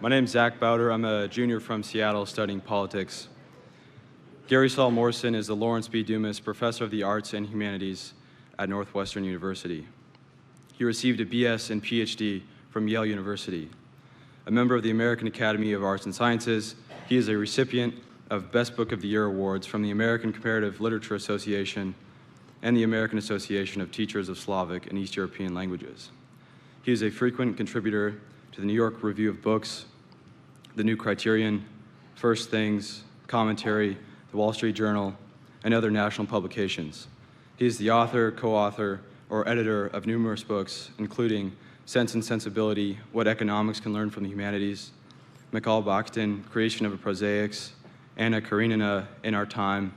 My name's Zach Bowder. I'm a junior from Seattle studying politics. Gary Saul Morson is the Lawrence B. Dumas Professor of the Arts and Humanities at Northwestern University. He received a BS and PhD from Yale University. A member of the American Academy of Arts and Sciences, he is a recipient of Best Book of the Year awards from the American Comparative Literature Association and the American Association of Teachers of Slavic and East European Languages. He is a frequent contributor to the New York Review of Books, the New Criterion, First Things, Commentary, the Wall Street Journal, and other national publications. He is the author, co-author, or editor of numerous books, including Sense and Sensibility, What Economics Can Learn from the Humanities, Mikhail Bakhtin, Creation of a Prosaics, Anna Karenina, In Our Time,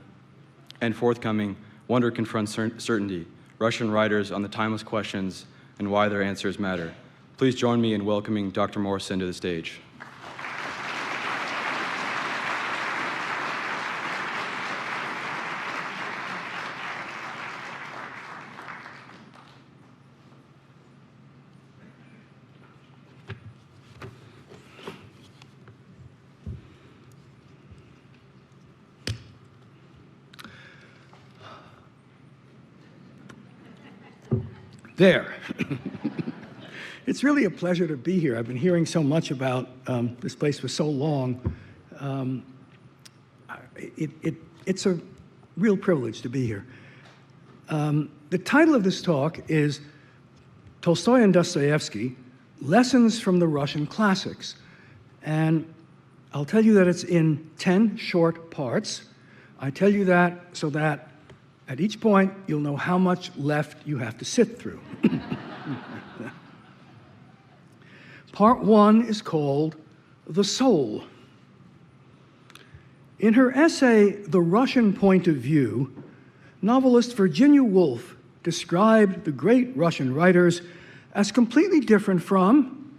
and forthcoming Wonder Confronts Certainty, Russian Writers on the Timeless Questions and Why Their Answers Matter. Please join me in welcoming Dr. Morson to the stage. There. It's really a pleasure to be here. I've been hearing so much about this place for so long. It's a real privilege to be here. The title of this talk is Tolstoy and Dostoevsky, Lessons from the Russian Classics. And I'll tell you that it's in 10 short parts. I tell you that so that at each point, you'll know how much left you have to sit through. Part 1 is called The Soul. In her essay, The Russian Point of View, novelist Virginia Woolf described the great Russian writers as completely different from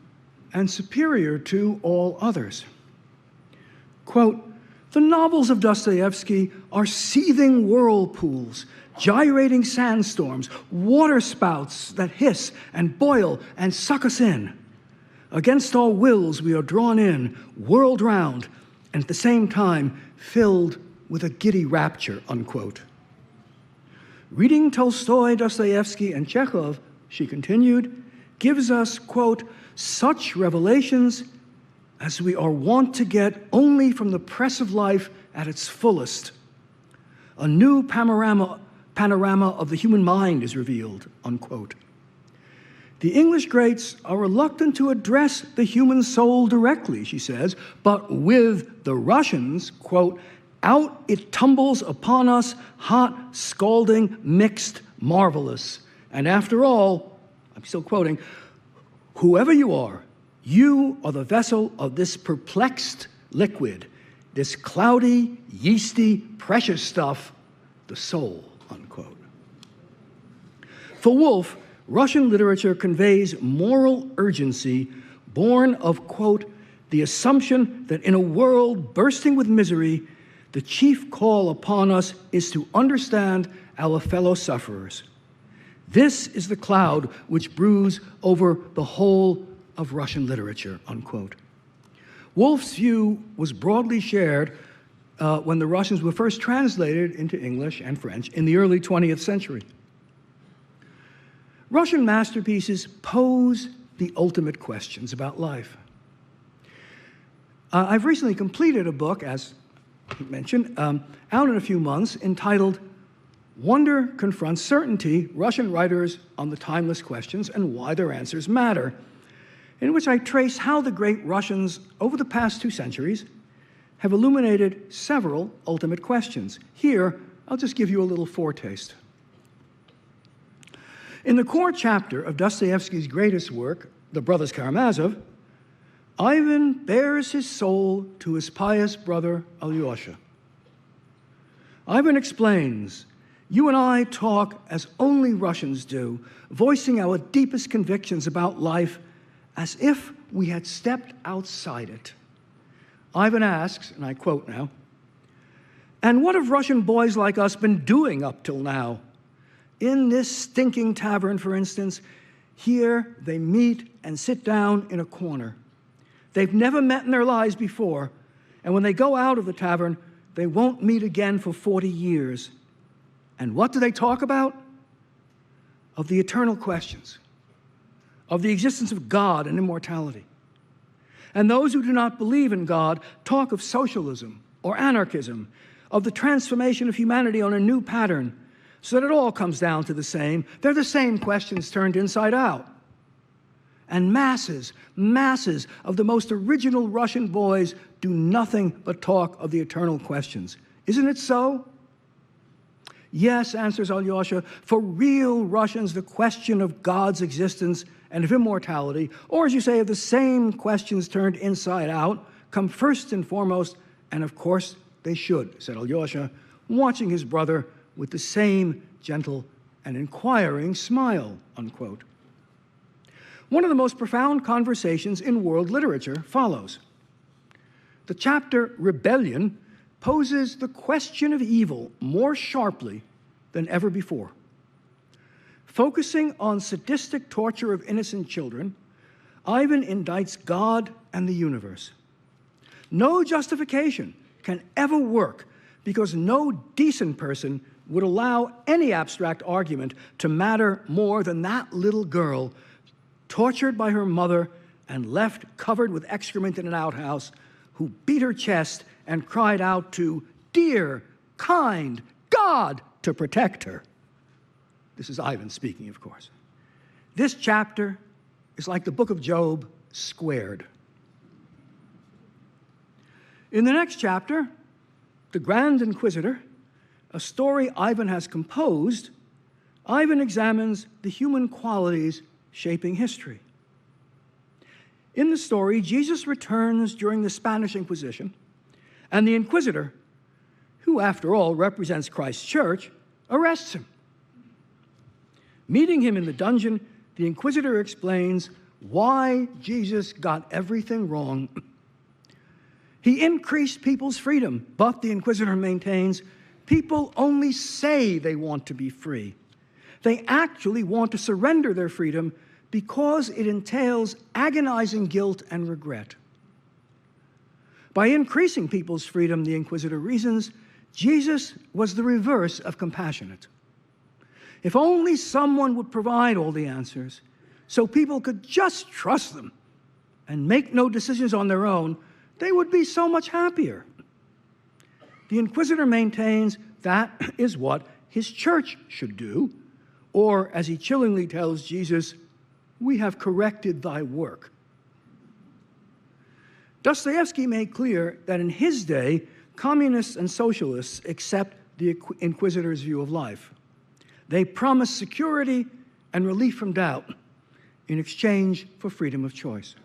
and superior to all others. Quote, "The novels of Dostoevsky are seething whirlpools, gyrating sandstorms, waterspouts that hiss and boil and suck us in. Against our wills, we are drawn in, whirled round, and at the same time filled with a giddy rapture," unquote. Reading Tolstoy, Dostoevsky, and Chekhov, she continued, gives us, quote, "such revelations as we are wont to get only from the press of life at its fullest. A new panorama of the human mind is revealed," unquote. The English greats are reluctant to address the human soul directly, she says, but with the Russians, quote, "out it tumbles upon us, hot, scalding, mixed, marvelous. And after all," I'm still quoting, "whoever you are the vessel of this perplexed liquid, this cloudy, yeasty, precious stuff, the soul," unquote. For Woolf, Russian literature conveys moral urgency born of, quote, "the assumption that in a world bursting with misery, the chief call upon us is to understand our fellow sufferers. This is the cloud which brews over the whole of Russian literature," unquote. Woolf's view was broadly shared when the Russians were first translated into English and French in the early 20th century. Russian masterpieces pose the ultimate questions about life. I've recently completed a book, as mentioned, out in a few months, entitled Wonder Confronts Certainty, Russian Writers on the Timeless Questions and Why Their Answers Matter, in which I trace how the great Russians, over the past 2 centuries, have illuminated several ultimate questions. Here, I'll just give you a little foretaste. In the core chapter of Dostoevsky's greatest work, The Brothers Karamazov, Ivan bears his soul to his pious brother Alyosha. Ivan explains, "You and I talk as only Russians do, voicing our deepest convictions about life as if we had stepped outside it." Ivan asks, and I quote now, "And what have Russian boys like us been doing up till now? In this stinking tavern, for instance, here they meet and sit down in a corner. They've never met in their lives before, and when they go out of the tavern, they won't meet again for 40 years. And what do they talk about? Of the eternal questions, of the existence of God and immortality. And those who do not believe in God talk of socialism or anarchism, of the transformation of humanity on a new pattern, so that it all comes down to the same. They're the same questions turned inside out. And masses of the most original Russian boys do nothing but talk of the eternal questions. Isn't it so? Yes, answers Alyosha, for real Russians, the question of God's existence and of immortality, or as you say, of the same questions turned inside out, come first and foremost, and of course they should, said Alyosha, watching his brother with the same gentle and inquiring smile, unquote. One of the most profound conversations in world literature follows. The chapter Rebellion poses the question of evil more sharply than ever before. Focusing on sadistic torture of innocent children, Ivan indicts God and the universe. No justification can ever work because no decent person would allow any abstract argument to matter more than that little girl tortured by her mother and left covered with excrement in an outhouse, who beat her chest and cried out to dear, kind God to protect her. This is Ivan speaking, of course. This chapter is like the book of Job squared. In the next chapter, The Grand Inquisitor, a story Ivan has composed, Ivan examines the human qualities shaping history. In the story, Jesus returns during the Spanish Inquisition, and the Inquisitor, who after all represents Christ's church, arrests him. Meeting him in the dungeon, the Inquisitor explains why Jesus got everything wrong. He increased people's freedom, but the Inquisitor maintains people only say they want to be free. They actually want to surrender their freedom because it entails agonizing guilt and regret. By increasing people's freedom, the Inquisitor reasons, Jesus was the reverse of compassionate. If only someone would provide all the answers so people could just trust them and make no decisions on their own, they would be so much happier. The Inquisitor maintains that is what his church should do, or as he chillingly tells Jesus, we have corrected thy work. Dostoevsky made clear that in his day, communists and socialists accept the Inquisitor's view of life. They promise security and relief from doubt in exchange for freedom of choice.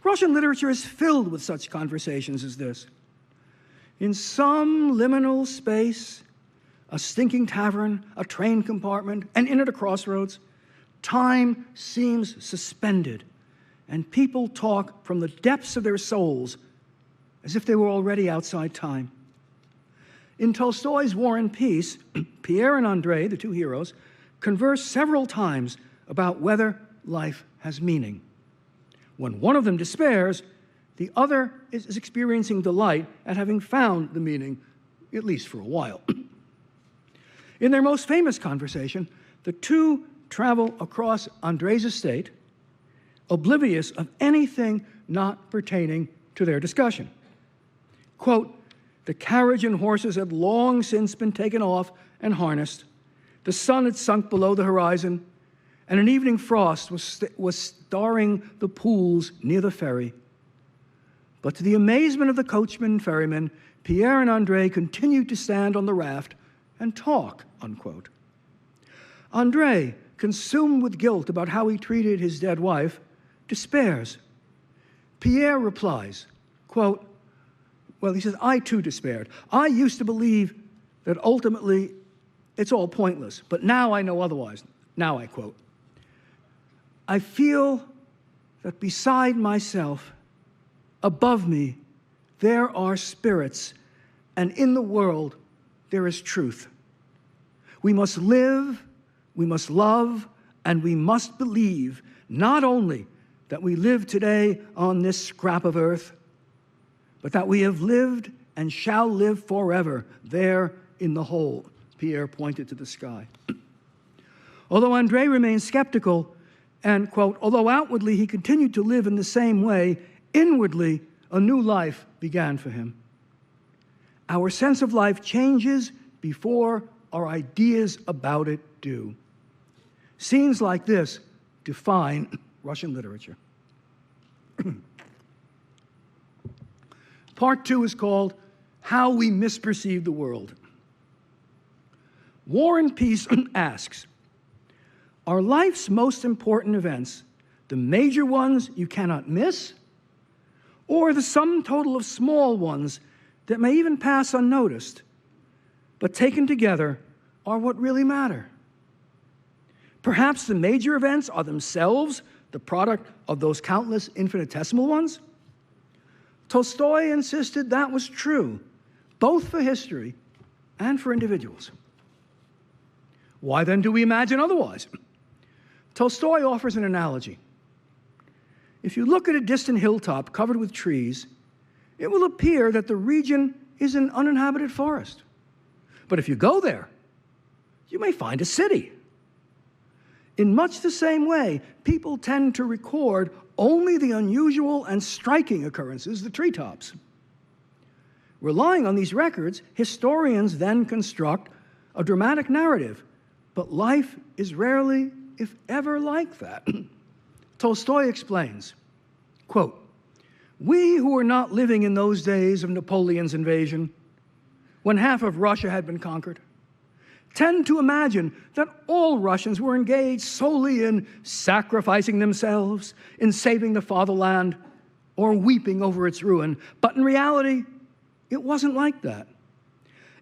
Russian literature is filled with such conversations as this. In some liminal space, a stinking tavern, a train compartment, an inn at a crossroads, time seems suspended, and people talk from the depths of their souls as if they were already outside time. In Tolstoy's War and Peace, Pierre and Andrei, the two heroes, converse several times about whether life has meaning. When one of them despairs, the other is experiencing delight at having found the meaning, at least for a while. In their most famous conversation, the two travel across Andrei's estate, oblivious of anything not pertaining to their discussion. Quote, the carriage and horses had long since been taken off and harnessed. The sun had sunk below the horizon, and an evening frost was starring the pools near the ferry. But to the amazement of the coachman and ferryman, Pierre and Andrei continued to stand on the raft and talk, unquote. Andrei, consumed with guilt about how he treated his dead wife, despairs. Pierre replies, quote, well, he says, I too despaired. I used to believe that ultimately it's all pointless, but now I know otherwise. Now I quote, I feel that beside myself, above me, there are spirits, and in the world there is truth. We must live, we must love, and we must believe not only that we live today on this scrap of earth, but that we have lived and shall live forever there in the whole. Pierre pointed to the sky. Although André remained skeptical, and, quote, although outwardly he continued to live in the same way, inwardly a new life began for him. Our sense of life changes before our ideas about it do. Scenes like this define Russian literature. Part 2 is called How We Misperceive the World. War and Peace asks, are life's most important events the major ones you cannot miss, or the sum total of small ones that may even pass unnoticed, but taken together are what really matter? Perhaps the major events are themselves the product of those countless infinitesimal ones? Tolstoy insisted that was true, both for history and for individuals. Why then do we imagine otherwise? Tolstoy offers an analogy. If you look at a distant hilltop covered with trees, it will appear that the region is an uninhabited forest. But if you go there, you may find a city. In much the same way, people tend to record only the unusual and striking occurrences, the treetops. Relying on these records, historians then construct a dramatic narrative, but life is rarely, if ever, like that. Tolstoy explains, quote, we who were not living in those days of Napoleon's invasion, when half of Russia had been conquered, tend to imagine that all Russians were engaged solely in sacrificing themselves, in saving the fatherland, or weeping over its ruin. But in reality, it wasn't like that.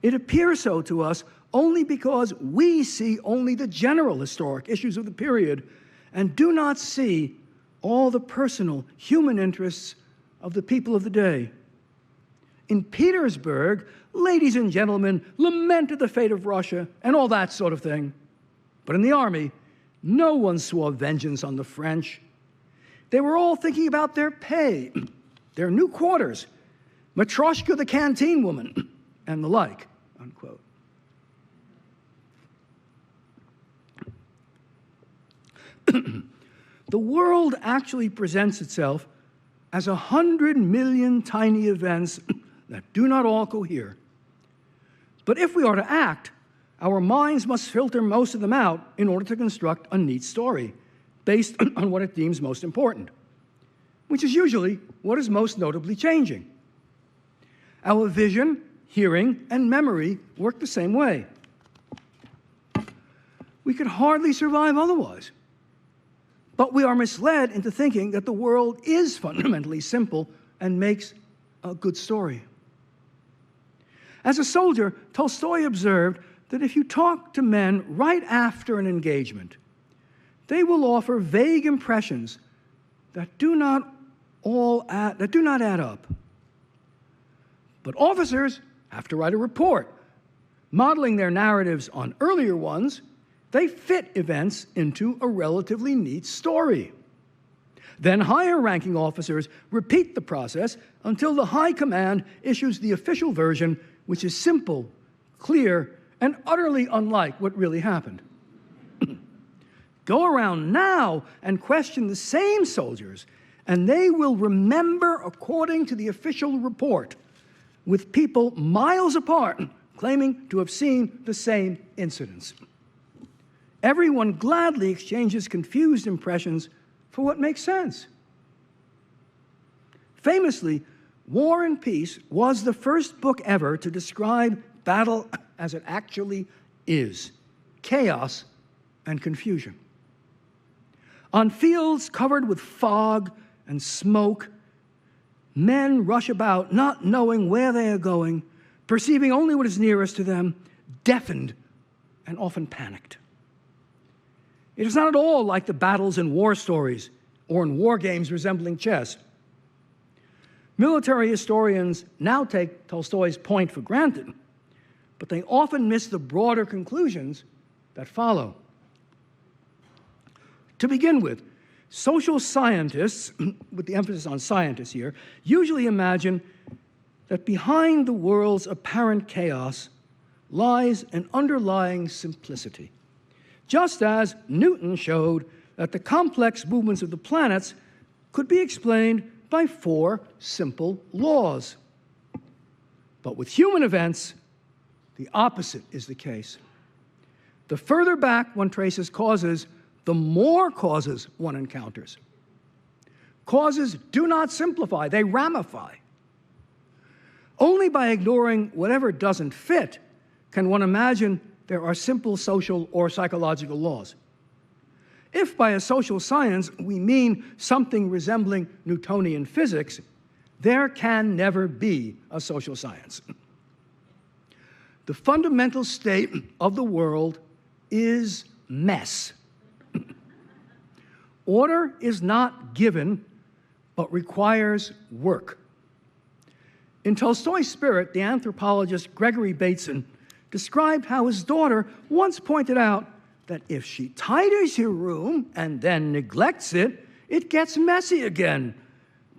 It appears so to us only because we see only the general historic issues of the period and do not see all the personal human interests of the people of the day. In Petersburg, ladies and gentlemen lamented the fate of Russia and all that sort of thing. But in the army, no one swore vengeance on the French. They were all thinking about their pay, their new quarters, Matryoshka the canteen woman, and the like, unquote. The world actually presents itself as 100 million tiny events that do not all cohere. But if we are to act, our minds must filter most of them out in order to construct a neat story based on what it deems most important, which is usually what is most notably changing. Our vision, hearing, and memory work the same way. We could hardly survive otherwise. But we are misled into thinking that the world is fundamentally simple and makes a good story. As a soldier, Tolstoy observed that if you talk to men right after an engagement, they will offer vague impressions that do not add up. But officers have to write a report. Modeling their narratives on earlier ones, they fit events into a relatively neat story. Then higher-ranking officers repeat the process until the high command issues the official version, which is simple, clear, and utterly unlike what really happened. Go around now and question the same soldiers, and they will remember according to the official report, with people miles apart claiming to have seen the same incidents. Everyone gladly exchanges confused impressions for what makes sense. Famously, War and Peace was the first book ever to describe battle as it actually is: chaos and confusion. On fields covered with fog and smoke, men rush about not knowing where they are going, perceiving only what is nearest to them, deafened and often panicked. It is not at all like the battles in war stories or in war games resembling chess. Military historians now take Tolstoy's point for granted, but they often miss the broader conclusions that follow. To begin with, Social scientists, with the emphasis on scientists here, usually imagine that behind the world's apparent chaos lies an underlying simplicity. Just as Newton showed that the complex movements of the planets could be explained by 4 simple laws. But with human events, the opposite is the case. The further back one traces causes, the more causes one encounters. Causes do not simplify, they ramify. Only by ignoring whatever doesn't fit can one imagine there are simple social or psychological laws. If by a social science we mean something resembling Newtonian physics, there can never be a social science. The fundamental state of the world is mess. Order is not given, but requires work. In Tolstoy's Spirit, the anthropologist Gregory Bateson described how his daughter once pointed out that if she tidies her room and then neglects it, it gets messy again.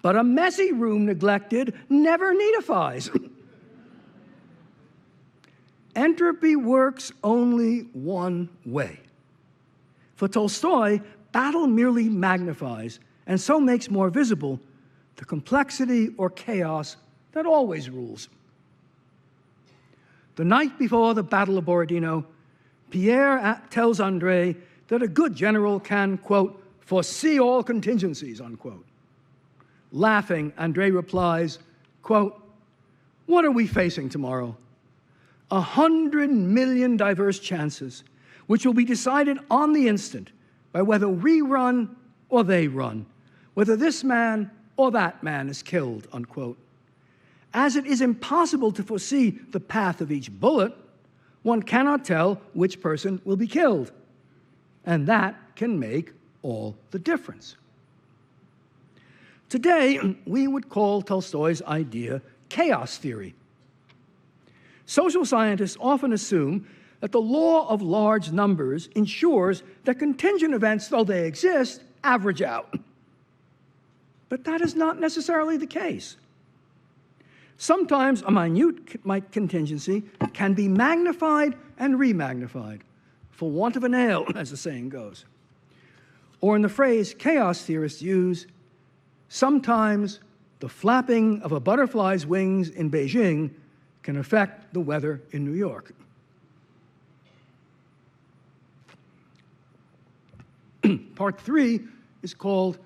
But a messy room neglected never neatifies. Entropy works only one way. For Tolstoy, battle merely magnifies and so makes more visible the complexity or chaos that always rules. The night before the Battle of Borodino, Pierre tells Andrei that a good general can, quote, foresee all contingencies, unquote. Laughing, Andrei replies, quote, what are we facing tomorrow? 100 million diverse chances, which will be decided on the instant by whether we run or they run, whether this man or that man is killed, unquote. As it is impossible to foresee the path of each bullet, one cannot tell which person will be killed. And that can make all the difference. Today, we would call Tolstoy's idea chaos theory. Social scientists often assume that the law of large numbers ensures that contingent events, though they exist, average out. But that is not necessarily the case. Sometimes a minute contingency can be magnified and remagnified, for want of a nail, as the saying goes. Or in the phrase chaos theorists use, sometimes the flapping of a butterfly's wings in Beijing can affect the weather in New York. Part 3 is called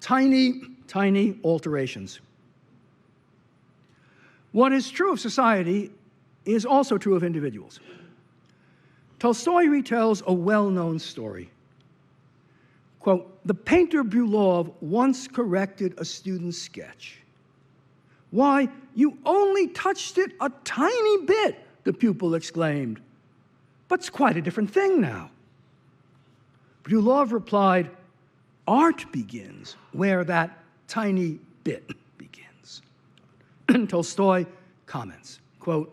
tiny, tiny alterations. What is true of society is also true of individuals. Tolstoy retells a well-known story. Quote, the painter Brulov once corrected a student's sketch. Why, you only touched it a tiny bit, the pupil exclaimed. But it's quite a different thing now. Brulov replied, art begins where that tiny bit begins. And Tolstoy comments, quote,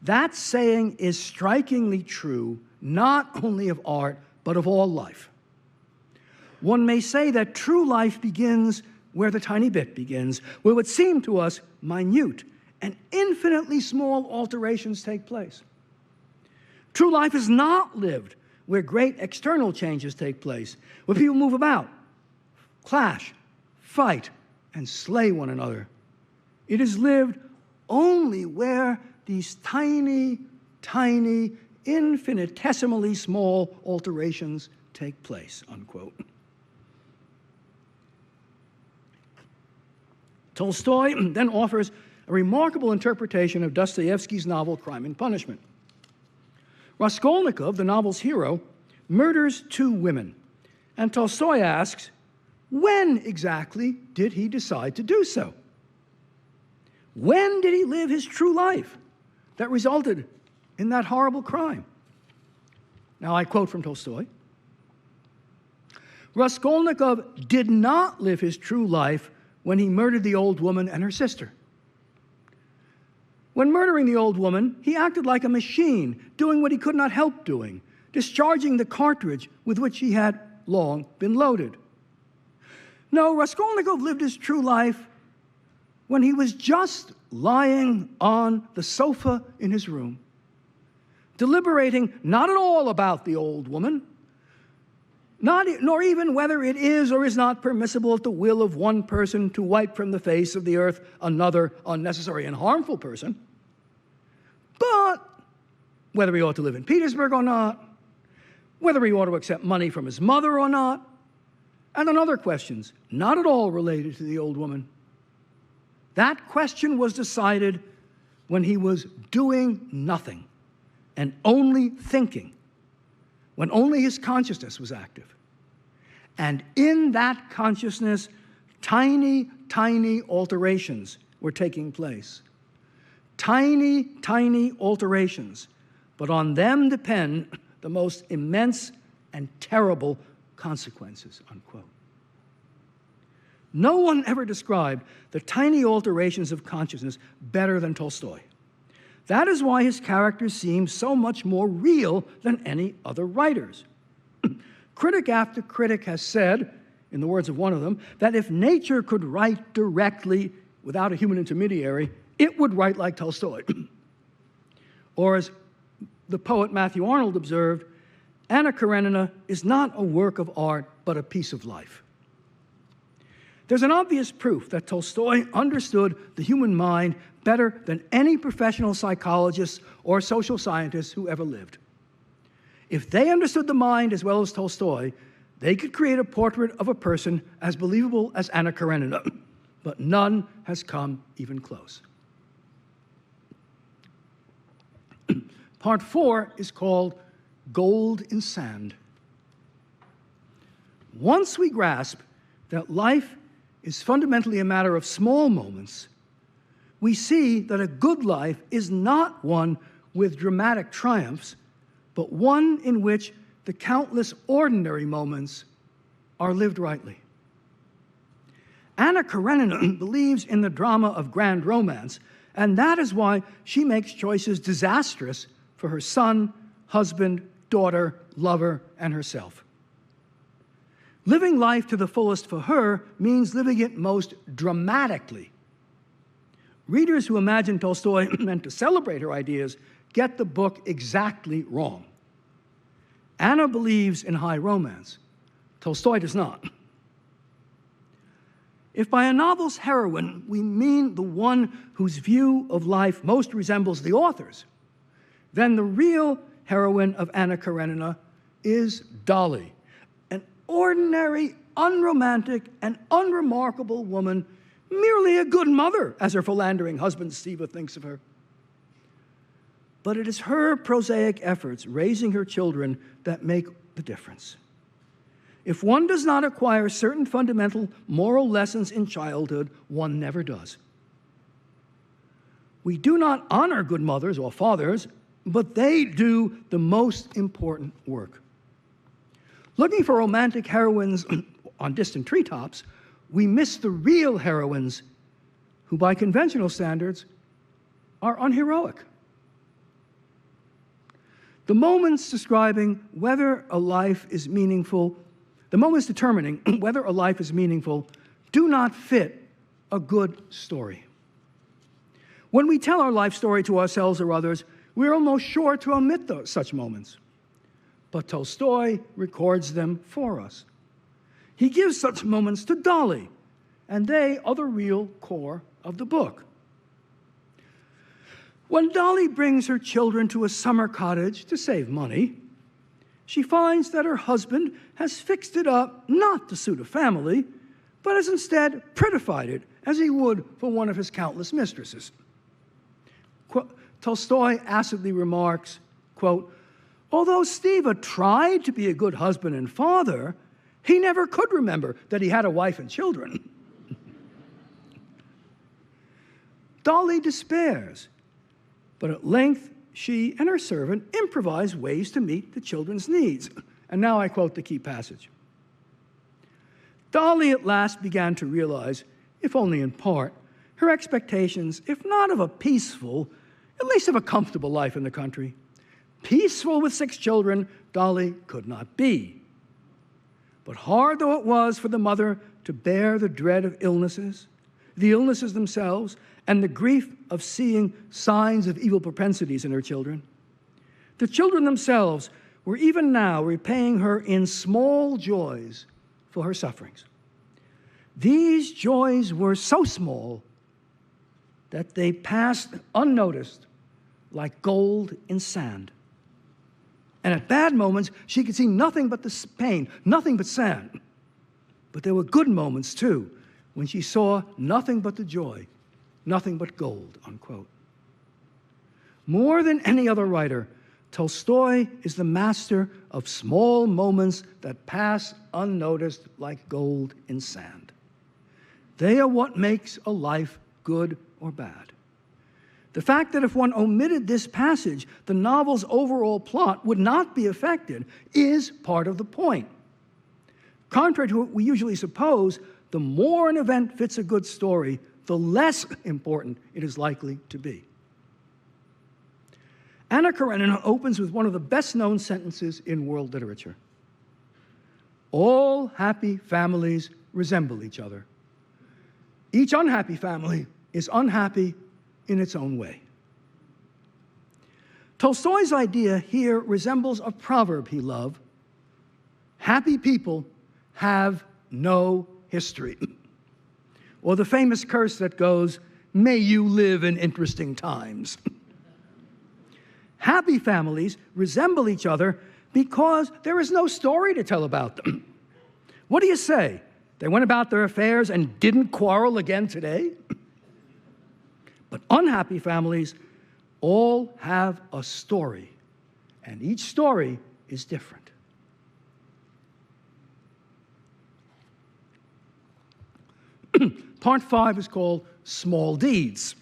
that saying is strikingly true not only of art, but of all life. One may say that true life begins where the tiny bit begins, where what seem to us minute and infinitely small alterations take place. True life is not lived where great external changes take place, where people move about, clash, fight, and slay one another. It is lived only where these tiny, tiny, infinitesimally small alterations take place, unquote. Tolstoy then offers a remarkable interpretation of Dostoevsky's novel Crime and Punishment. Raskolnikov, the novel's hero, murders 2 women, and Tolstoy asks, when exactly did he decide to do so? When did he live his true life that resulted in that horrible crime? Now I quote from Tolstoy. Raskolnikov did not live his true life when he murdered the old woman and her sister. When murdering the old woman, he acted like a machine, doing what he could not help doing, discharging the cartridge with which he had long been loaded. No, Raskolnikov lived his true life when he was just lying on the sofa in his room, deliberating not at all about the old woman, nor even whether it is or is not permissible at the will of one person to wipe from the face of the earth another unnecessary and harmful person, but whether he ought to live in Petersburg or not, whether he ought to accept money from his mother or not, and on other questions not at all related to the old woman. That question was decided when he was doing nothing and only thinking, when only his consciousness was active. And in that consciousness, tiny, tiny alterations were taking place. Tiny, tiny alterations, but on them depend the most immense and terrible consequences, unquote. No one ever described the tiny alterations of consciousness better than Tolstoy. That is why his characters seem so much more real than any other writers. Critic after critic has said, in the words of one of them, that if nature could write directly without a human intermediary, it would write like Tolstoy. Or as the poet Matthew Arnold observed, Anna Karenina is not a work of art, but a piece of life. There's an obvious proof that Tolstoy understood the human mind better than any professional psychologist or social scientist who ever lived. If they understood the mind as well as Tolstoy, they could create a portrait of a person as believable as Anna Karenina, but none has come even close. Part 4 is called Gold in Sand. Once we grasp that life is fundamentally a matter of small moments, we see that a good life is not one with dramatic triumphs, but one in which the countless ordinary moments are lived rightly. Anna Karenina believes in the drama of grand romance, and that is why she makes choices disastrous for her son, husband, daughter, lover, and herself. Living life to the fullest for her means living it most dramatically. Readers who imagine Tolstoy meant to celebrate her ideas get the book exactly wrong. Anna believes in high romance. Tolstoy does not. If by a novel's heroine we mean the one whose view of life most resembles the author's, then the real heroine of Anna Karenina is Dolly, an ordinary, unromantic, and unremarkable woman, merely a good mother, as her philandering husband Siva thinks of her. But it is her prosaic efforts raising her children that make the difference. If one does not acquire certain fundamental moral lessons in childhood, one never does. We do not honor good mothers or fathers, but they do the most important work. Looking for romantic heroines on distant treetops, we miss the real heroines who, by conventional standards, are unheroic. The moments describing whether a life is meaningful, the moments determining whether a life is meaningful, do not fit a good story. When we tell our life story to ourselves or others, we're almost sure to omit such moments. But Tolstoy records them for us. He gives such moments to Dolly, and they are the real core of the book. When Dolly brings her children to a summer cottage to save money, she finds that her husband has fixed it up not to suit a family, but has instead prettified it as he would for one of his countless mistresses. Tolstoy acidly remarks, quote, "Although Stiva tried to be a good husband and father, he never could remember that he had a wife and children." Dolly despairs, but at length she and her servant improvise ways to meet the children's needs. And now I quote the key passage. Dolly at last began to realize, if only in part, her expectations, if not of a peaceful, at least of a comfortable life in the country. Peaceful with 6 children, Dolly could not be. But hard though it was for the mother to bear the dread of illnesses, the illnesses themselves, and the grief of seeing signs of evil propensities in her children, the children themselves were even now repaying her in small joys for her sufferings. These joys were so small that they passed unnoticed like gold in sand. And at bad moments, she could see nothing but the pain, nothing but sand. But there were good moments, too, when she saw nothing but the joy, nothing but gold, unquote. More than any other writer, Tolstoy is the master of small moments that pass unnoticed like gold in sand. They are what makes a life good or bad. The fact that if one omitted this passage, the novel's overall plot would not be affected is part of the point. Contrary to what we usually suppose, the more an event fits a good story, the less important it is likely to be. Anna Karenina opens with one of the best-known sentences in world literature. All happy families resemble each other. Each unhappy family is unhappy in its own way. Tolstoy's idea here resembles a proverb he loved. Happy people have no history. Or the famous curse that goes, may you live in interesting times. Happy families resemble each other because there is no story to tell about them. What do you say? They went about their affairs and didn't quarrel again today? But unhappy families all have a story, and each story is different. Part 5 is called Small Deeds.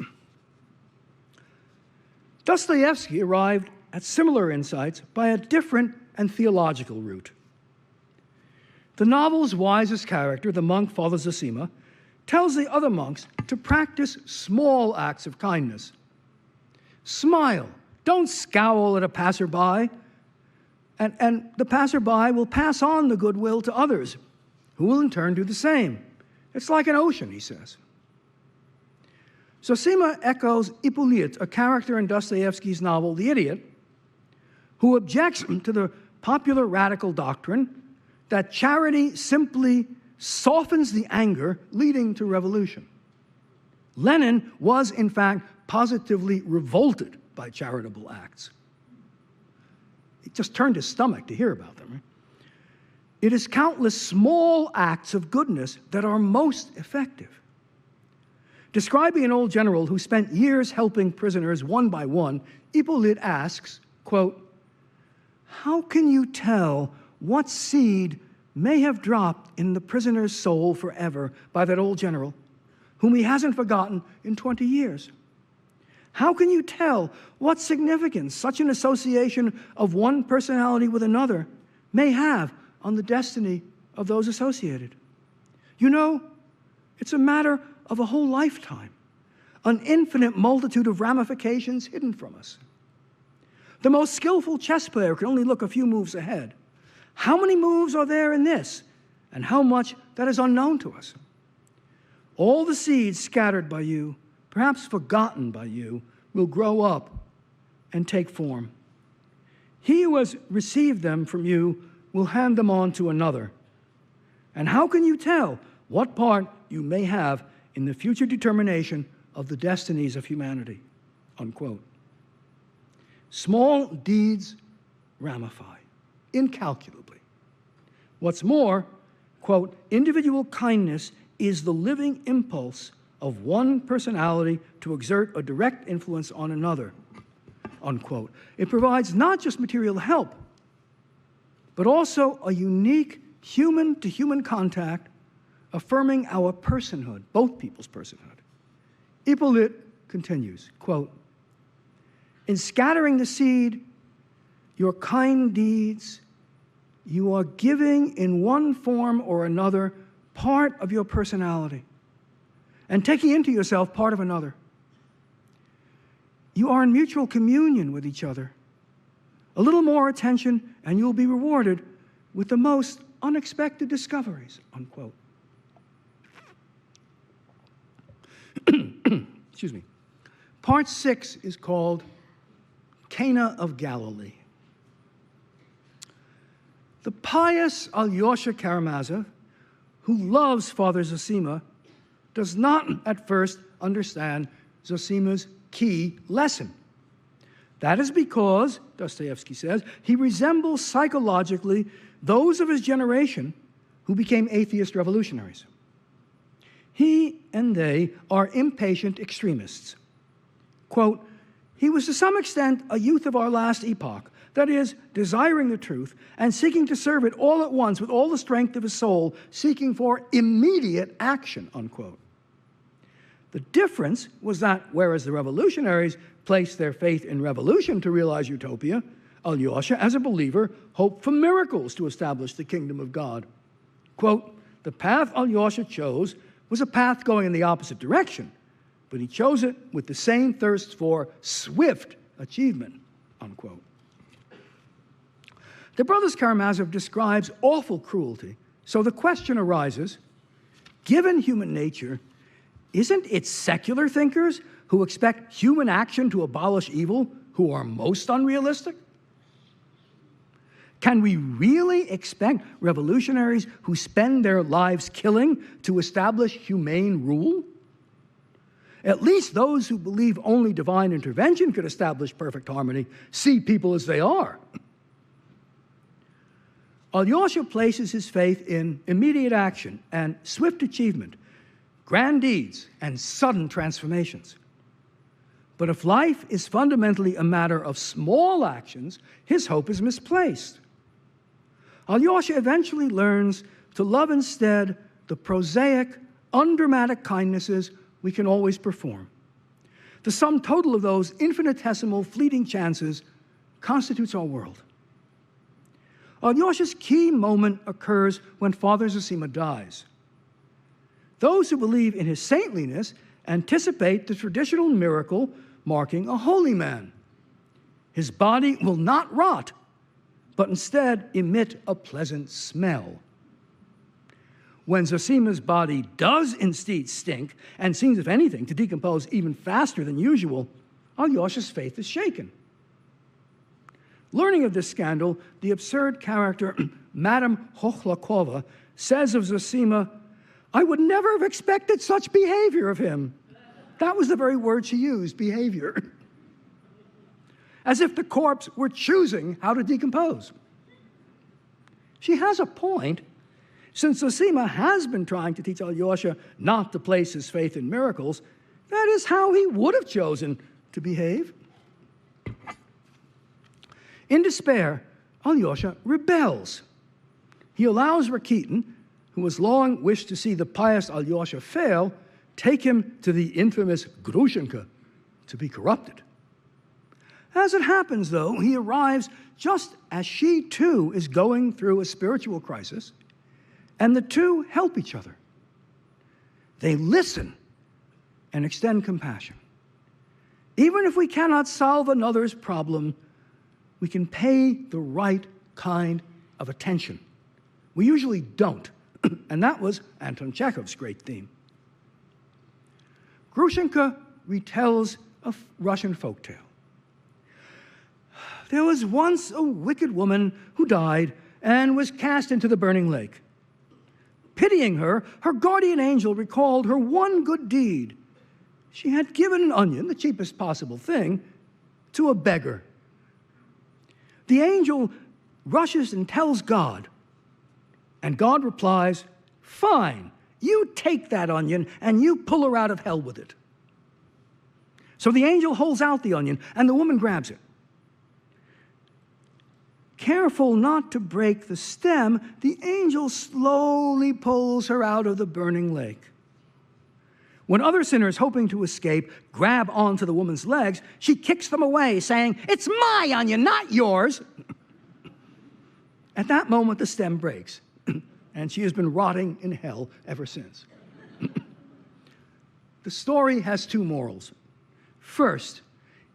Dostoevsky arrived at similar insights by a different and theological route. The novel's wisest character, the monk Father Zosima, tells the other monks to practice small acts of kindness. Smile. Don't scowl at a passerby. And the passerby will pass on the goodwill to others, who will in turn do the same. It's like an ocean, he says. Zosima echoes Hippolyte, a character in Dostoevsky's novel The Idiot, who objects to the popular radical doctrine that charity simply softens the anger leading to revolution. Lenin was, in fact, positively revolted by charitable acts. He just turned his stomach to hear about them. Right? It is countless small acts of goodness that are most effective. Describing an old general who spent years helping prisoners one by one, Hippolyte asks, quote, how can you tell what seed may have dropped in the prisoner's soul forever by that old general, whom he hasn't forgotten in 20 years? How can you tell what significance such an association of one personality with another may have on the destiny of those associated? You know, it's a matter of a whole lifetime, an infinite multitude of ramifications hidden from us. The most skillful chess player can only look a few moves ahead. How many moves are there in this, and how much that is unknown to us? All the seeds scattered by you, perhaps forgotten by you, will grow up and take form. He who has received them from you will hand them on to another. And how can you tell what part you may have in the future determination of the destinies of humanity? Unquote. Small deeds ramify incalculably. What's more, quote, individual kindness is the living impulse of one personality to exert a direct influence on another, unquote. It provides not just material help, but also a unique human-to-human contact affirming our personhood, both people's personhood. Hippolyte continues, quote, in scattering the seed, your kind deeds, you are giving in one form or another part of your personality and taking into yourself part of another. You are in mutual communion with each other. A little more attention and you'll be rewarded with the most unexpected discoveries, unquote. Excuse me. Part 6 is called Cana of Galilee. The pious Alyosha Karamazov, who loves Father Zosima, does not at first understand Zosima's key lesson. That is because, Dostoevsky says, he resembles psychologically those of his generation who became atheist revolutionaries. He and they are impatient extremists. Quote, he was to some extent a youth of our last epoch, that is, desiring the truth and seeking to serve it all at once with all the strength of his soul, seeking for immediate action, unquote. The difference was that whereas the revolutionaries placed their faith in revolution to realize utopia, Alyosha, as a believer, hoped for miracles to establish the kingdom of God. Quote, the path Alyosha chose was a path going in the opposite direction, but he chose it with the same thirst for swift achievement, unquote. The Brothers Karamazov describes awful cruelty, so the question arises, given human nature, isn't it secular thinkers who expect human action to abolish evil who are most unrealistic? Can we really expect revolutionaries who spend their lives killing to establish humane rule? At least those who believe only divine intervention could establish perfect harmony see people as they are. Alyosha places his faith in immediate action and swift achievement, grand deeds and sudden transformations. But if life is fundamentally a matter of small actions, his hope is misplaced. Alyosha eventually learns to love instead the prosaic, undramatic kindnesses we can always perform. The sum total of those infinitesimal, fleeting chances constitutes our world. Alyosha's key moment occurs when Father Zosima dies. Those who believe in his saintliness anticipate the traditional miracle marking a holy man. His body will not rot, but instead emit a pleasant smell. When Zosima's body does indeed stink and seems, if anything, to decompose even faster than usual, Alyosha's faith is shaken. Learning of this scandal, the absurd character Madame Hochlakova says of Zosima, I would never have expected such behavior of him. That was the very word she used, behavior. As if the corpse were choosing how to decompose. She has a point. Since Zosima has been trying to teach Alyosha not to place his faith in miracles, that is how he would have chosen to behave. In despair, Alyosha rebels. He allows Rakitin, who has long wished to see the pious Alyosha fail, take him to the infamous Grushenka to be corrupted. As it happens, though, he arrives just as she, too, is going through a spiritual crisis, and the two help each other. They listen and extend compassion. Even if we cannot solve another's problem, we can pay the right kind of attention. We usually don't, and that was Anton Chekhov's great theme. Grushenka retells a Russian folktale. There was once a wicked woman who died and was cast into the burning lake. Pitying her, her guardian angel recalled her one good deed. She had given an onion, the cheapest possible thing, to a beggar. The angel rushes and tells God, and God replies, fine, you take that onion and you pull her out of hell with it. So the angel holds out the onion and the woman grabs it. Careful not to break the stem, the angel slowly pulls her out of the burning lake. When other sinners hoping to escape grab onto the woman's legs, she kicks them away, saying, it's my onion, not yours. At that moment, the stem breaks, and she has been rotting in hell ever since. The story has two morals. First,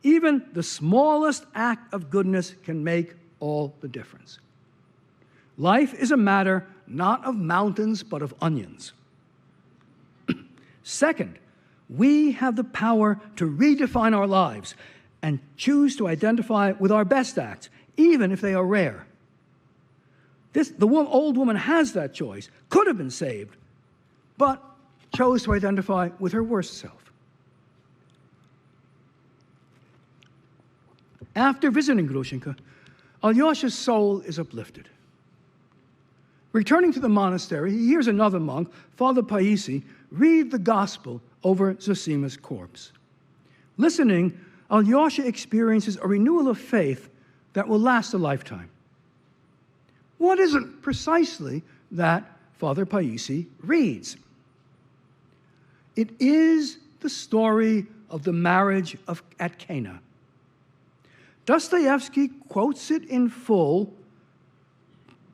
even the smallest act of goodness can make all the difference. Life is a matter not of mountains, but of onions. Second, we have the power to redefine our lives and choose to identify with our best acts, even if they are rare. The old woman has that choice, could have been saved, but chose to identify with her worst self. After visiting Grushenka, Alyosha's soul is uplifted. Returning to the monastery, he hears another monk, Father Paisi, read the gospel over Zosima's corpse. Listening, Alyosha experiences a renewal of faith that will last a lifetime. What is it precisely that Father Paisi reads? It is the story of the marriage at Cana. Dostoevsky quotes it in full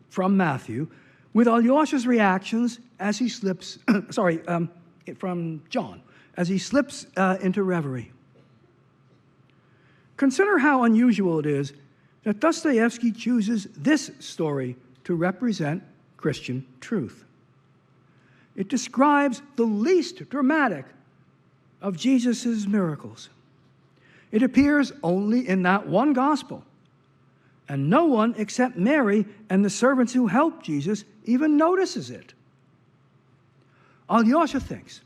from Matthew, with Alyosha's reactions as he slips, from John, as he slips into reverie. Consider how unusual it is that Dostoevsky chooses this story to represent Christian truth. It describes the least dramatic of Jesus' miracles. It appears only in that one gospel, and no one except Mary and the servants who helped Jesus even notices it. Alyosha thinks,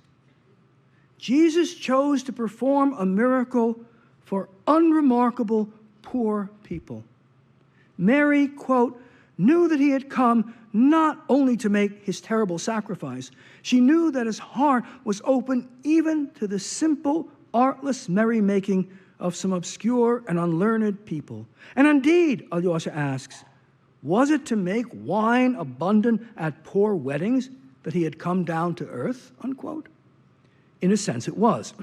Jesus chose to perform a miracle for unremarkable poor people. Mary, quote, knew that he had come not only to make his terrible sacrifice, she knew that his heart was open even to the simple, artless merrymaking of some obscure and unlearned people. And indeed, Alyosha asks, was it to make wine abundant at poor weddings that he had come down to earth, unquote? In a sense, it was.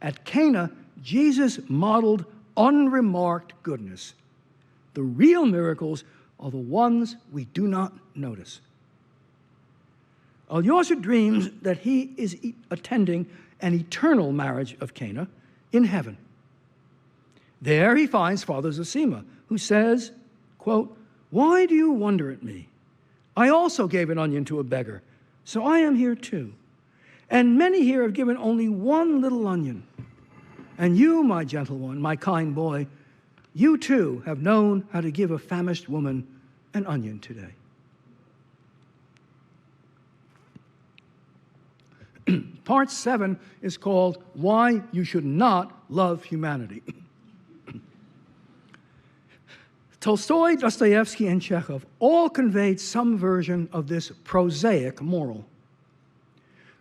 At Cana, Jesus modeled unremarked goodness. The real miracles are the ones we do not notice. Alyosha dreams that he is attending an eternal marriage of Cana in heaven. There he finds Father Zosima, who says, quote, why do you wonder at me? I also gave an onion to a beggar, so I am here too. And many here have given only one little onion. And you, my gentle one, my kind boy, you too have known how to give a famished woman an onion today. Part 7 is called Why You Should Not Love Humanity. Tolstoy, Dostoevsky, and Chekhov all conveyed some version of this prosaic moral.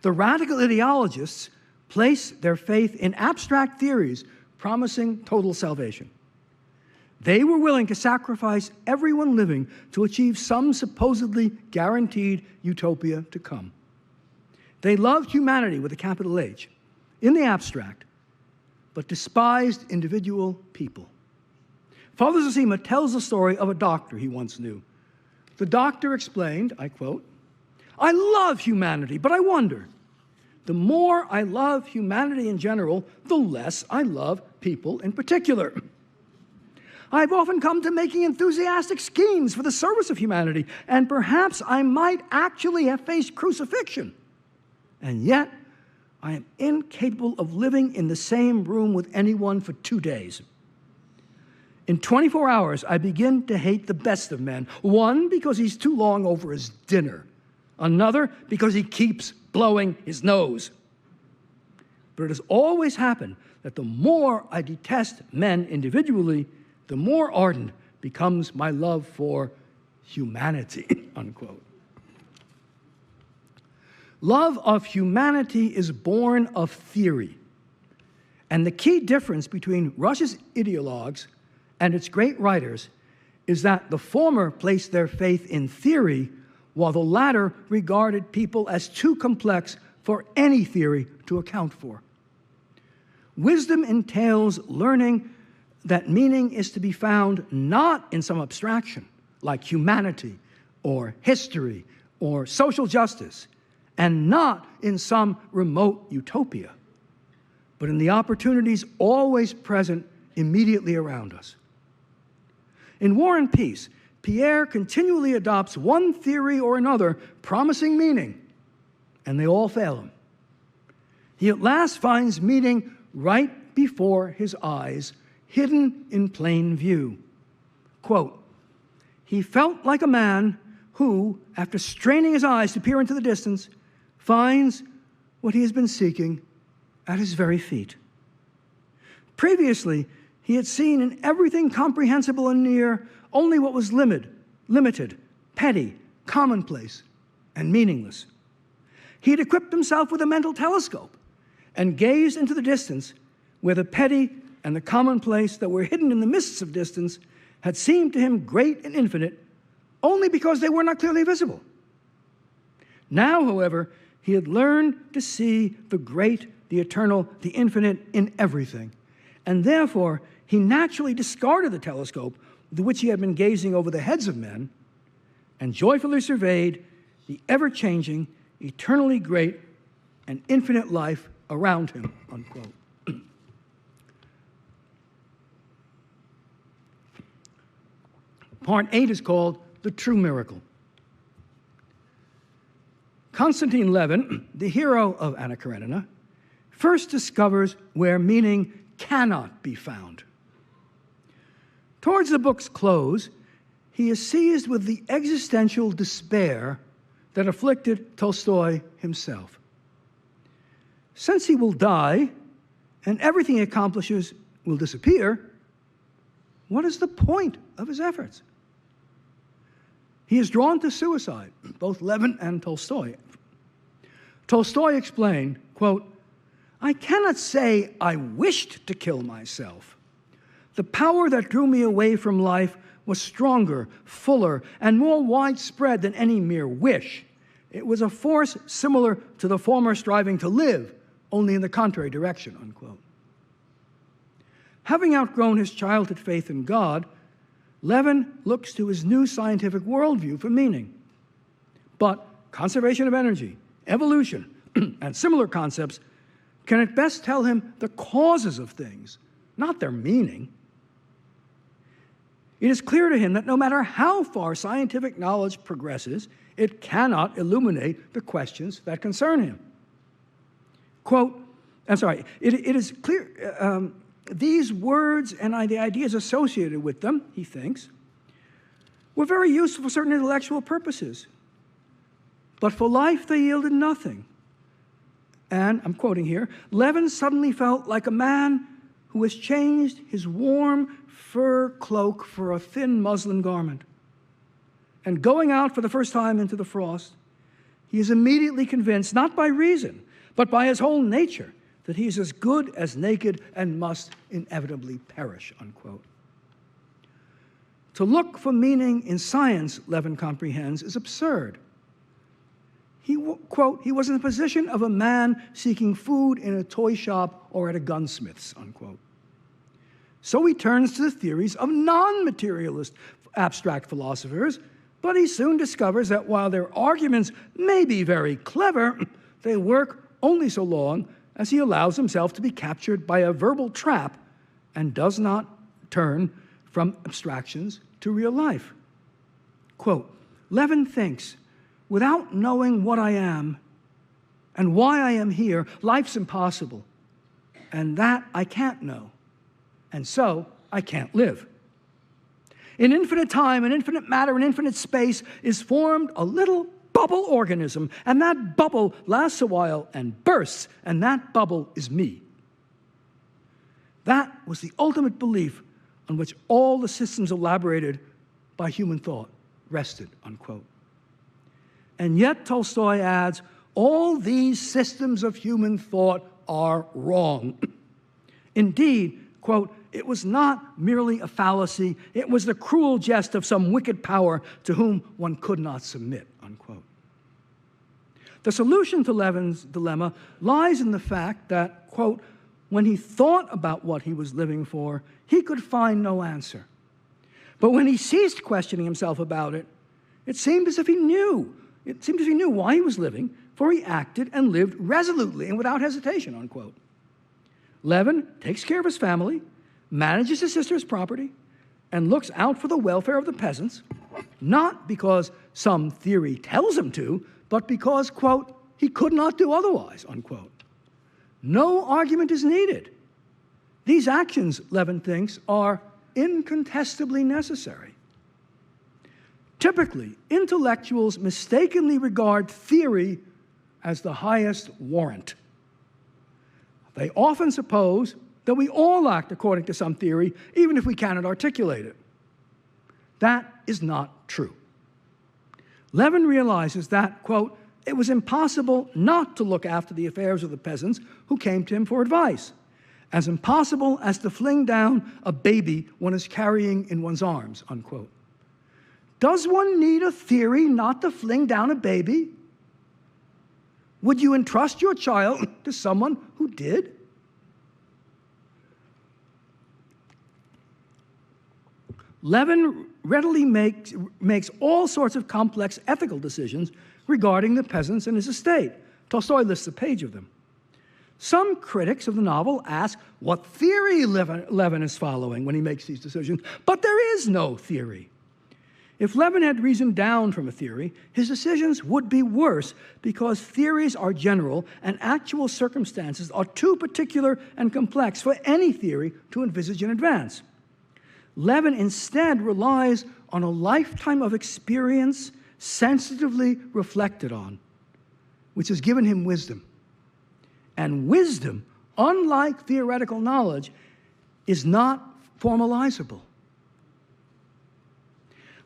The radical ideologists place their faith in abstract theories promising total salvation. They were willing to sacrifice everyone living to achieve some supposedly guaranteed utopia to come. They loved humanity with a capital H, in the abstract, but despised individual people. Father Zosima tells the story of a doctor he once knew. The doctor explained, I quote, I love humanity, but I wonder, the more I love humanity in general, the less I love people in particular. I've often come to making enthusiastic schemes for the service of humanity, and perhaps I might actually have faced crucifixion. And yet, I am incapable of living in the same room with anyone for 2 days. In 24 hours, I begin to hate the best of men. One, because he's too long over his dinner. Another, because he keeps blowing his nose. But it has always happened that the more I detest men individually, the more ardent becomes my love for humanity, unquote. Love of humanity is born of theory. And the key difference between Russia's ideologues and its great writers is that the former placed their faith in theory, while the latter regarded people as too complex for any theory to account for. Wisdom entails learning that meaning is to be found not in some abstraction, like humanity or history or social justice, and not in some remote utopia, but in the opportunities always present immediately around us. In War and Peace, Pierre continually adopts one theory or another, promising meaning, and they all fail him. He at last finds meaning right before his eyes, hidden in plain view. Quote, "He felt like a man who, after straining his eyes to peer into the distance, finds what he has been seeking at his very feet. Previously, he had seen in everything comprehensible and near only what was limited, petty, commonplace, and meaningless. He had equipped himself with a mental telescope and gazed into the distance where the petty and the commonplace that were hidden in the mists of distance had seemed to him great and infinite only because they were not clearly visible. Now, however, he had learned to see the great, the eternal, the infinite in everything, and therefore he naturally discarded the telescope with which he had been gazing over the heads of men and joyfully surveyed the ever-changing, eternally great, and infinite life around him," unquote. Part 8 is called The True Miracle. Konstantin Levin, the hero of Anna Karenina, first discovers where meaning cannot be found. Towards the book's close, he is seized with the existential despair that afflicted Tolstoy himself. Since he will die and everything he accomplishes will disappear, what is the point of his efforts? He is drawn to suicide, both Levin and Tolstoy. Tolstoy explained, quote, "I cannot say I wished to kill myself. The power that drew me away from life was stronger, fuller, and more widespread than any mere wish. It was a force similar to the former striving to live, only in the contrary direction," unquote. Having outgrown his childhood faith in God, Levin looks to his new scientific worldview for meaning. But conservation of energy, evolution, and similar concepts can at best tell him the causes of things, not their meaning. It is clear to him that no matter how far scientific knowledge progresses, it cannot illuminate the questions that concern him. Quote, it is clear, these words and the ideas associated with them, he thinks, were very useful for certain intellectual purposes. But for life, they yielded nothing. And, I'm quoting here, "Levin suddenly felt like a man who has changed his warm fur cloak for a thin muslin garment. And going out for the first time into the frost, he is immediately convinced, not by reason, but by his whole nature, that he is as good as naked and must inevitably perish," unquote. To look for meaning in science, Levin comprehends, is absurd. He, quote, "he was in the position of a man seeking food in a toy shop or at a gunsmith's," unquote. So he turns to the theories of non-materialist abstract philosophers, but he soon discovers that while their arguments may be very clever, they work only so long as he allows himself to be captured by a verbal trap and does not turn from abstractions to real life. Quote, "Levin thinks, without knowing what I am and why I am here, life's impossible, and that I can't know, and so I can't live. In infinite time and infinite matter and infinite space is formed a little bubble organism, and that bubble lasts a while and bursts, and that bubble is me." That was the ultimate belief on which all the systems elaborated by human thought rested, unquote. And yet, Tolstoy adds, all these systems of human thought are wrong. Indeed, quote, "it was not merely a fallacy, it was the cruel jest of some wicked power to whom one could not submit," unquote. The solution to Levin's dilemma lies in the fact that, quote, "when he thought about what he was living for, he could find no answer. But when he ceased questioning himself about it, it seemed as if he knew why he was living, for he acted and lived resolutely and without hesitation," unquote. Levin takes care of his family, manages his sister's property, and looks out for the welfare of the peasants, not because some theory tells him to, but because, quote, he could not do otherwise, unquote. No argument is needed. These actions, Levin thinks, are incontestably necessary. Typically, intellectuals mistakenly regard theory as the highest warrant. They often suppose that we all act according to some theory, even if we cannot articulate it. That is not true. Levin realizes that, quote, it was impossible not to look after the affairs of the peasants who came to him for advice, as impossible as to fling down a baby one is carrying in one's arms, unquote. Does one need a theory not to fling down a baby? Would you entrust your child to someone who did? Levin readily makes all sorts of complex ethical decisions regarding the peasants and his estate. Tolstoy lists a page of them. Some critics of the novel ask what theory Levin is following when he makes these decisions, but there is no theory. If Levin had reasoned down from a theory, his decisions would be worse because theories are general and actual circumstances are too particular and complex for any theory to envisage in advance. Levin instead relies on a lifetime of experience sensitively reflected on, which has given him wisdom. And wisdom, unlike theoretical knowledge, is not formalizable.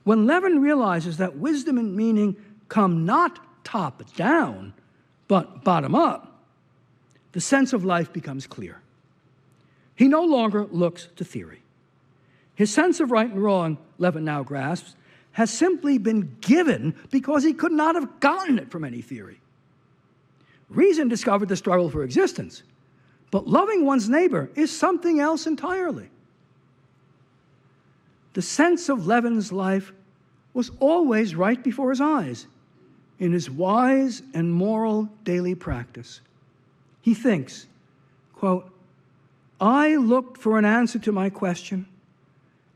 When Levin realizes that wisdom and meaning come not top down, but bottom up, the sense of life becomes clear. He no longer looks to theory. His sense of right and wrong, Levin now grasps, has simply been given because he could not have gotten it from any theory. Reason discovered the struggle for existence, but loving one's neighbor is something else entirely. The sense of Levin's life was always right before his eyes in his wise and moral daily practice. He thinks, quote, I looked for an answer to my question,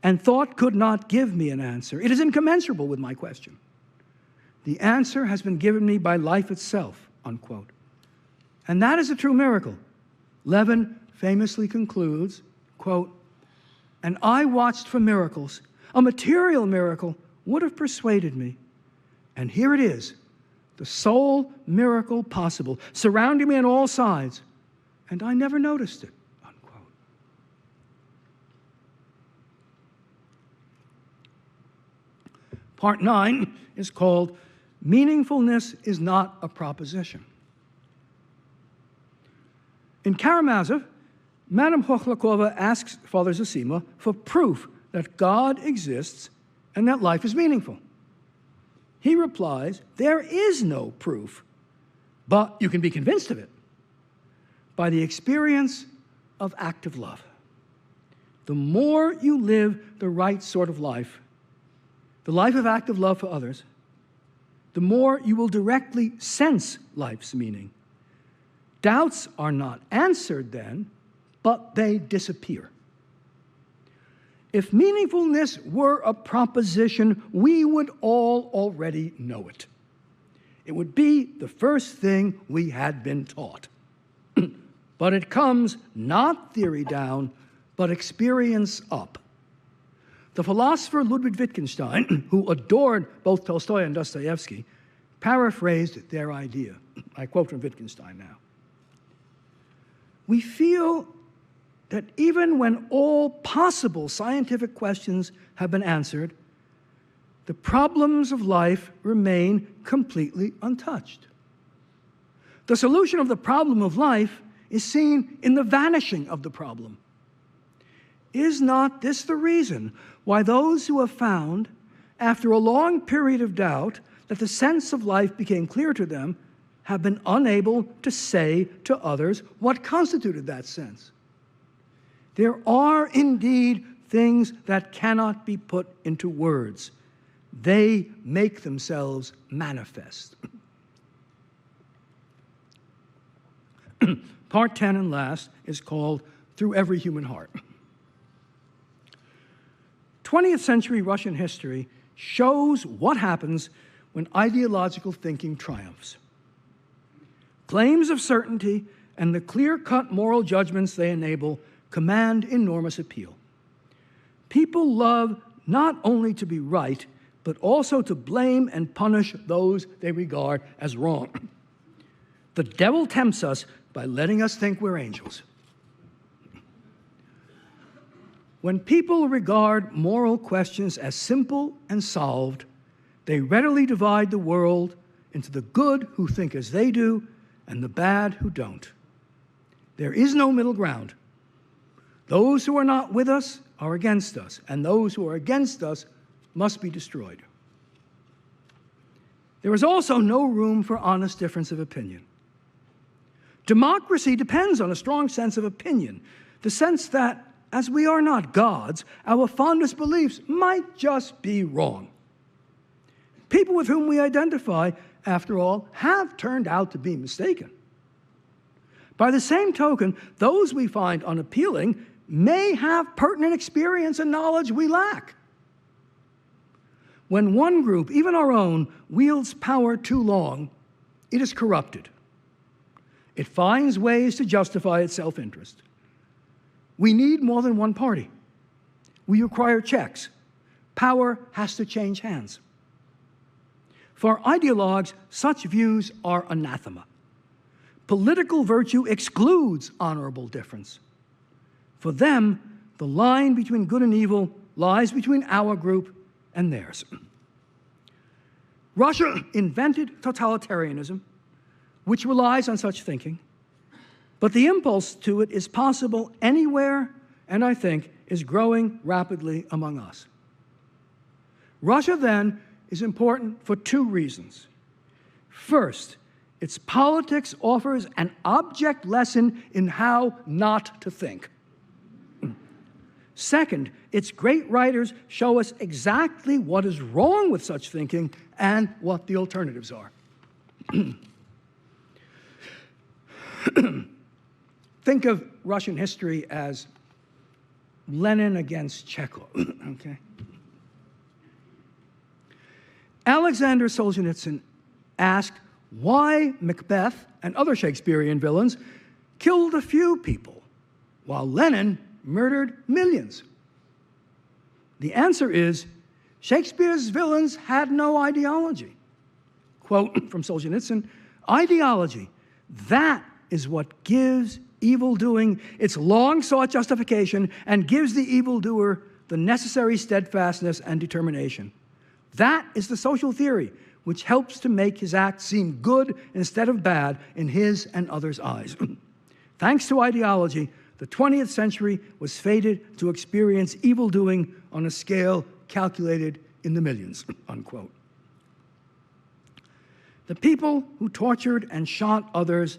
and thought could not give me an answer. It is incommensurable with my question. The answer has been given me by life itself, unquote. And that is a true miracle. Levin famously concludes, quote, and I watched for miracles. A material miracle would have persuaded me. And here it is, the sole miracle possible, surrounding me on all sides, and I never noticed it, unquote. Part 9 is called Meaningfulness is Not a Proposition. In Karamazov, Madame Hochlakova asks Father Zosima for proof that God exists and that life is meaningful. He replies, there is no proof, but you can be convinced of it by the experience of active love. The more you live the right sort of life, the life of active love for others, the more you will directly sense life's meaning. Doubts are not answered then, but they disappear. If meaningfulness were a proposition, we would all already know it. It would be the first thing we had been taught. But it comes not theory down, but experience up. The philosopher Ludwig Wittgenstein, who adored both Tolstoy and Dostoevsky, paraphrased their idea. I quote from Wittgenstein now. We feel that even when all possible scientific questions have been answered, the problems of life remain completely untouched. The solution of the problem of life is seen in the vanishing of the problem. Is not this the reason why those who have found, after a long period of doubt, that the sense of life became clear to them, have been unable to say to others what constituted that sense? There are indeed things that cannot be put into words. They make themselves manifest. Part 10 and last is called Through Every Human Heart. 20th century Russian history shows what happens when ideological thinking triumphs. Claims of certainty and the clear-cut moral judgments they enable command enormous appeal. People love not only to be right, but also to blame and punish those they regard as wrong. The devil tempts us by letting us think we're angels. When people regard moral questions as simple and solved, they readily divide the world into the good who think as they do and the bad who don't. There is no middle ground. Those who are not with us are against us, and those who are against us must be destroyed. There is also no room for honest difference of opinion. Democracy depends on a strong sense of opinion, the sense that, as we are not gods, our fondest beliefs might just be wrong. People with whom we identify, after all, have turned out to be mistaken. By the same token, those we find unappealing may have pertinent experience and knowledge we lack. When one group, even our own, wields power too long, it is corrupted. It finds ways to justify its self-interest. We need more than one party. We require checks. Power has to change hands. For ideologues, such views are anathema. Political virtue excludes honorable difference. For them, the line between good and evil lies between our group and theirs. Russia invented totalitarianism, which relies on such thinking, but the impulse to it is possible anywhere, and I think is growing rapidly among us. Russia, then, is important for two reasons. First, its politics offers an object lesson in how not to think. Second, its great writers show us exactly what is wrong with such thinking and what the alternatives are. Think of Russian history as Lenin against Chekhov, okay? Alexander Solzhenitsyn asked why Macbeth and other Shakespearean villains killed a few people, while Lenin murdered millions. The answer is, Shakespeare's villains had no ideology. Quote from Solzhenitsyn, ideology, that is what gives evildoing its long-sought justification and gives the evildoer the necessary steadfastness and determination. That is the social theory which helps to make his act seem good instead of bad in his and others' eyes. Thanks to ideology, the 20th century was fated to experience evildoing on a scale calculated in the millions, unquote. The people who tortured and shot others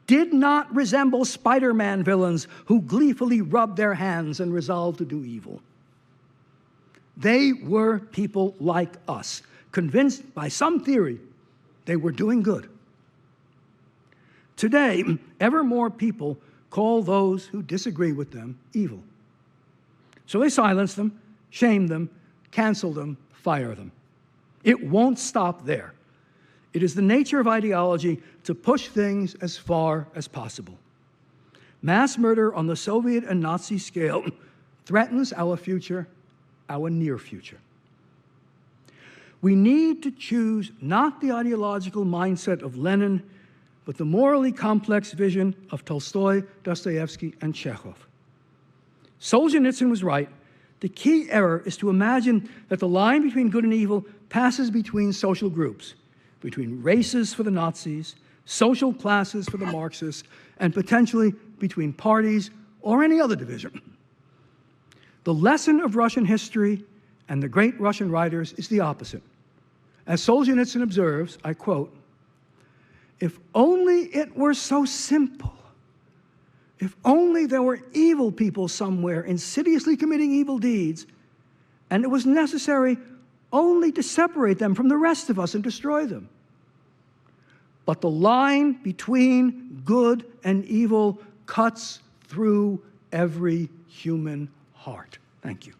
did not resemble Spider-Man villains who gleefully rubbed their hands and resolved to do evil. They were people like us, convinced by some theory they were doing good. Today, ever more people call those who disagree with them evil. So they silence them, shame them, cancel them, fire them. It won't stop there. It is the nature of ideology to push things as far as possible. Mass murder on the Soviet and Nazi scale threatens our future, our near future. We need to choose not the ideological mindset of Lenin, but the morally complex vision of Tolstoy, Dostoevsky, and Chekhov. Solzhenitsyn was right. The key error is to imagine that the line between good and evil passes between social groups, between races for the Nazis, social classes for the Marxists, and potentially between parties or any other division. The lesson of Russian history and the great Russian writers is the opposite. As Solzhenitsyn observes, I quote, "If only it were so simple. If only there were evil people somewhere insidiously committing evil deeds, and it was necessary only to separate them from the rest of us and destroy them. But the line between good and evil cuts through every human heart." Thank you.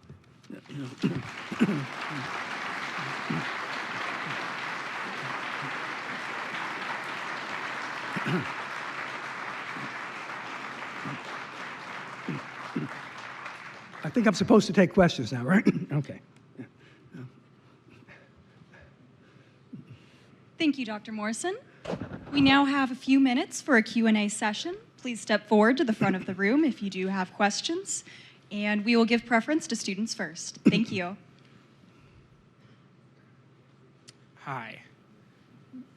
I think I'm supposed to take questions now, right? Okay. Thank you, Dr. Morson. We now have a few minutes for a Q&A session. Please step forward to the front of the room if you do have questions, and we will give preference to students first. Thank you. Hi.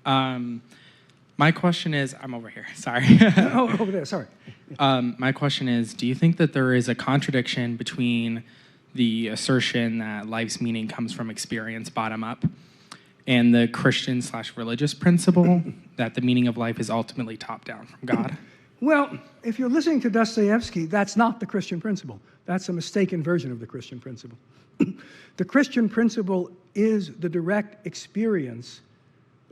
My question is, I'm over here, sorry. Oh, over there, sorry. My question is, do you think that there is a contradiction between the assertion that life's meaning comes from experience bottom up and the Christian/religious principle that the meaning of life is ultimately top down from God? Well, if you're listening to Dostoevsky, that's not the Christian principle. That's a mistaken version of the Christian principle. The Christian principle is the direct experience.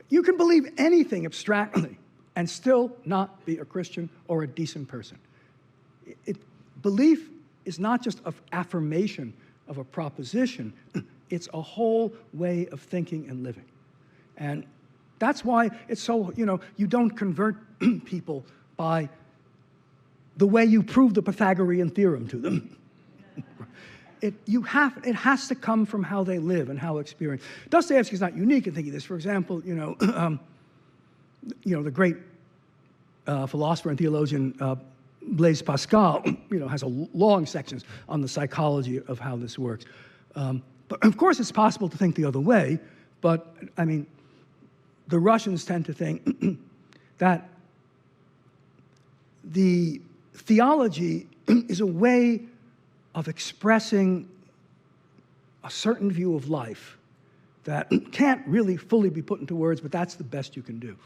You can believe anything abstractly and still not be a Christian or a decent person. Belief is not just an affirmation of a proposition, it's a whole way of thinking and living. And that's why it's so, you don't convert people by the way you prove the Pythagorean theorem to them. It has to come from how they live and how experience. Dostoevsky is not unique in thinking this. For example, the great philosopher and theologian Blaise Pascal, has long sections on the psychology of how this works. But of course, it's possible to think the other way. But I mean, the Russians tend to think that the theology is a way of expressing a certain view of life that can't really fully be put into words, but that's the best you can do.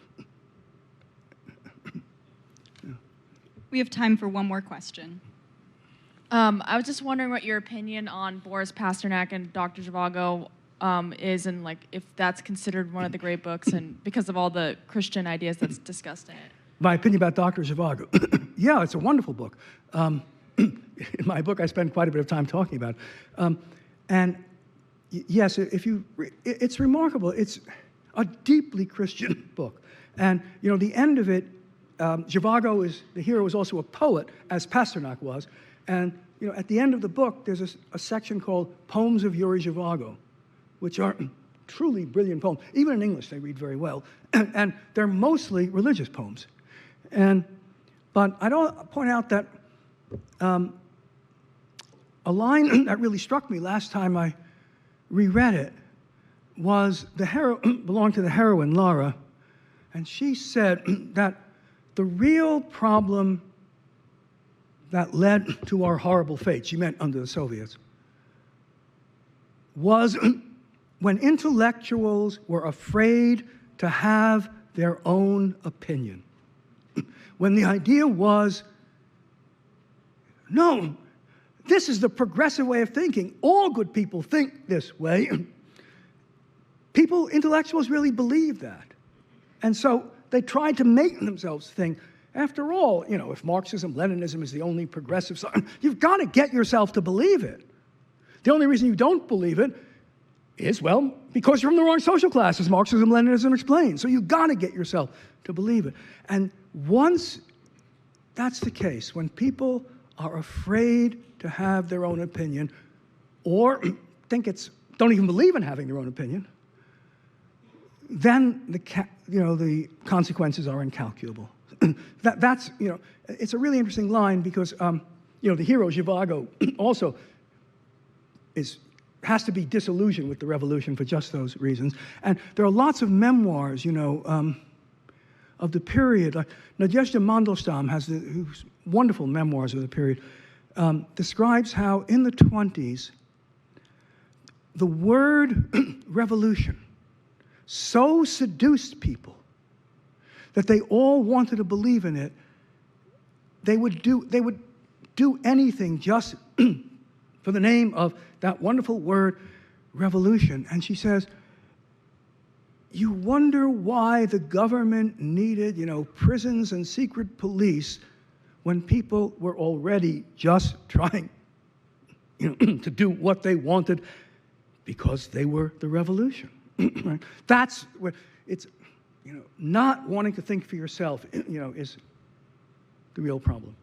We have time for one more question. I was just wondering what your opinion on Boris Pasternak and Dr. Zhivago is, and if that's considered one of the great books, and because of all the Christian ideas that's discussed in it. My opinion about Dr. Zhivago. Yeah, it's a wonderful book. In my book, I spend quite a bit of time talking about it. And yes, it's remarkable. It's a deeply Christian book. And, the end of it, Zhivago the hero is also a poet, as Pasternak was. And, at the end of the book, there's a section called Poems of Yuri Zhivago, which are truly brilliant poems. Even in English, they read very well. And they're mostly religious poems. But I'd point out that a line that really struck me last time I reread it was belonged to the heroine, Lara, and she said that the real problem that led to our horrible fate, she meant under the Soviets, was when intellectuals were afraid to have their own opinion. When the idea was, no, this is the progressive way of thinking. All good people think this way. Intellectuals really believe that. And so they tried to make themselves think, after all, if Marxism, Leninism is the only progressive side, you've got to get yourself to believe it. The only reason you don't believe it is, well, because you're from the wrong social class, as Marxism, Leninism explains. So you've got to get yourself to believe it. And once that's the case, when people are afraid to have their own opinion, or don't even believe in having their own opinion, then the consequences are incalculable. That's it's a really interesting line because the hero Zhivago also has to be disillusioned with the revolution for just those reasons. And there are lots of memoirs, of the period. Like Nadezhda Mandelstam has whose wonderful memoirs of the period, describes how in the 1920s, the word revolution so seduced people that they all wanted to believe in it. They would do anything just for the name of that wonderful word, revolution. And she says, you wonder why the government needed, prisons and secret police when people were already just trying to do what they wanted because they were the revolution. Right? That's where it's, not wanting to think for yourself, is the real problem.